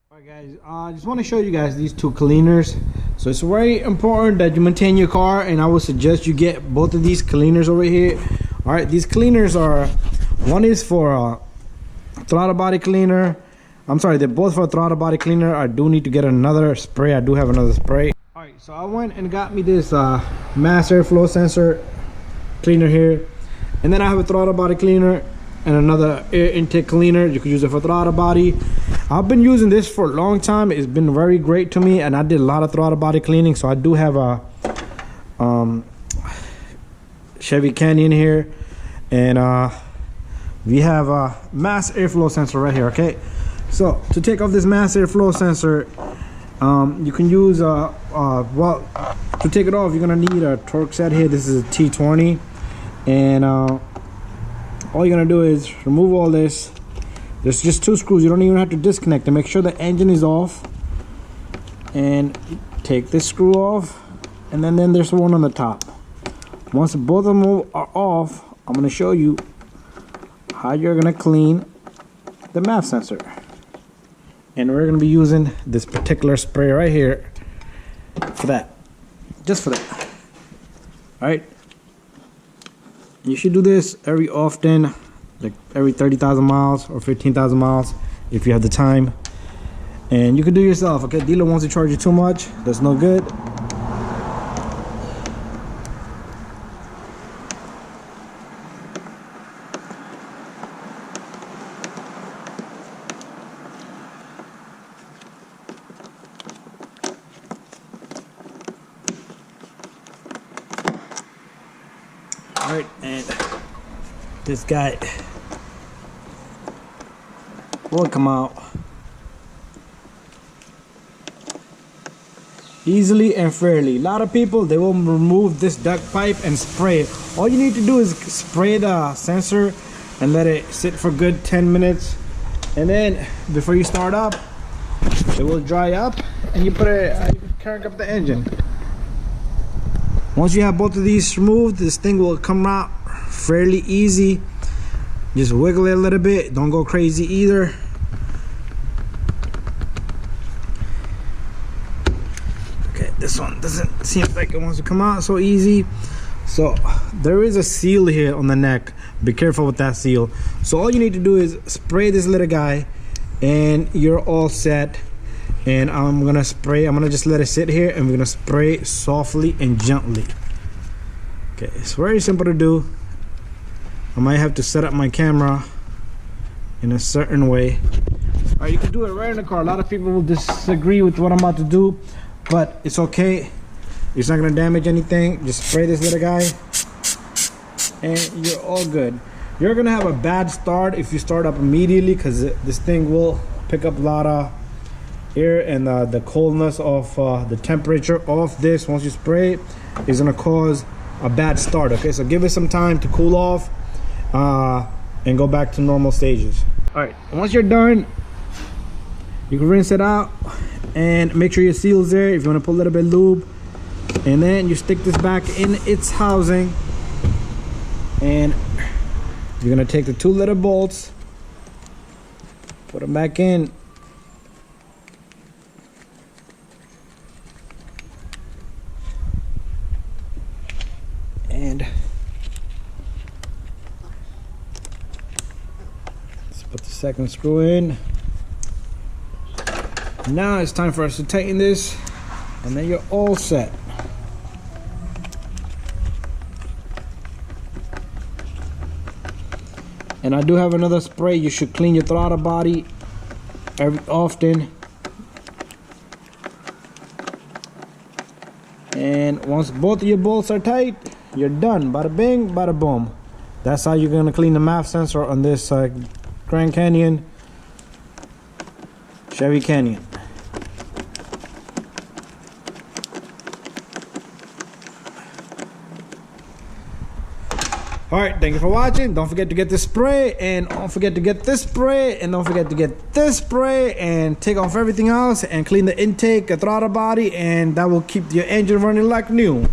Alright guys, I just want to show you guys these two cleaners. So it's very important that you maintain your car, and I would suggest you get both of these cleaners over here. Alright, these cleaners are, one is for a throttle body cleaner. I'm sorry, they're both for a throttle body cleaner. I do need to get another spray. I do have another spray. Alright, so I went and got me this mass airflow sensor cleaner here, and then I have a throttle body cleaner and another air intake cleaner. You can use it for throttle body. I've been using this for a long time. It's been very great to me, and I did a lot of throttle body cleaning. So I do have a Chevy Canyon here, and we have a mass airflow sensor right here. Okay, so to take off this mass airflow sensor, you can use well, to take it off, you're gonna need a torque set here. This is a T20, and all you're gonna do is remove all this. There's just two screws. You don't even have to disconnect to make sure the engine is off, and take this screw off, and then there's one on the top. Once both of them are off, I'm gonna show you how you're gonna clean the MAF sensor. And we're gonna be using this particular spray right here for that, just for that. All right, you should do this every often, like every 30,000 miles or 15,000 miles if you have the time. And you can do it yourself. Okay, dealer wants to charge you too much, that's no good. All right, and this guy will come out easily and fairly. A lot of people, they will remove this duct pipe and spray it. All you need to do is spray the sensor and let it sit for good 10 minutes, and then before you start up, it will dry up, and you put it, you crank up the engine. Once you have both of these removed, this thing will come out fairly easy. Just wiggle it a little bit, don't go crazy either. Okay, this one doesn't seem like it wants to come out so easy. So there is a seal here on the neck. Be careful with that seal. So all you need to do is spray this little guy, and you're all set. And I'm gonna just let it sit here, and we're gonna spray softly and gently. Okay, it's very simple to do. I might have to set up my camera in a certain way. All right, you can do it right in the car. A lot of people will disagree with what I'm about to do, but it's okay. It's not gonna damage anything. Just spray this little guy, and you're all good. You're gonna have a bad start if you start up immediately, because this thing will pick up a lot of air, and the coldness of the temperature of this, once you spray it, is going to cause a bad start. Okay, so give it some time to cool off and go back to normal stages. All right, once you're done, you can rinse it out and make sure your seal's there. If you want to put a little bit of lube, and then you stick this back in its housing, and you're going to take the two little bolts, put them back in. And let's put the second screw in. Now it's time for us to tighten this, and then you're all set. And I do have another spray. You should clean your throttle body every often. And once both of your bolts are tight, you're done. Bada bing, bada boom. That's how you're gonna clean the MAF sensor on this Grand Canyon Chevy Canyon. All right, thank you for watching. Don't forget to get this spray, and don't forget to get this spray, and don't forget to get this spray, and take off everything else and clean the intake, the throttle body, and that will keep your engine running like new.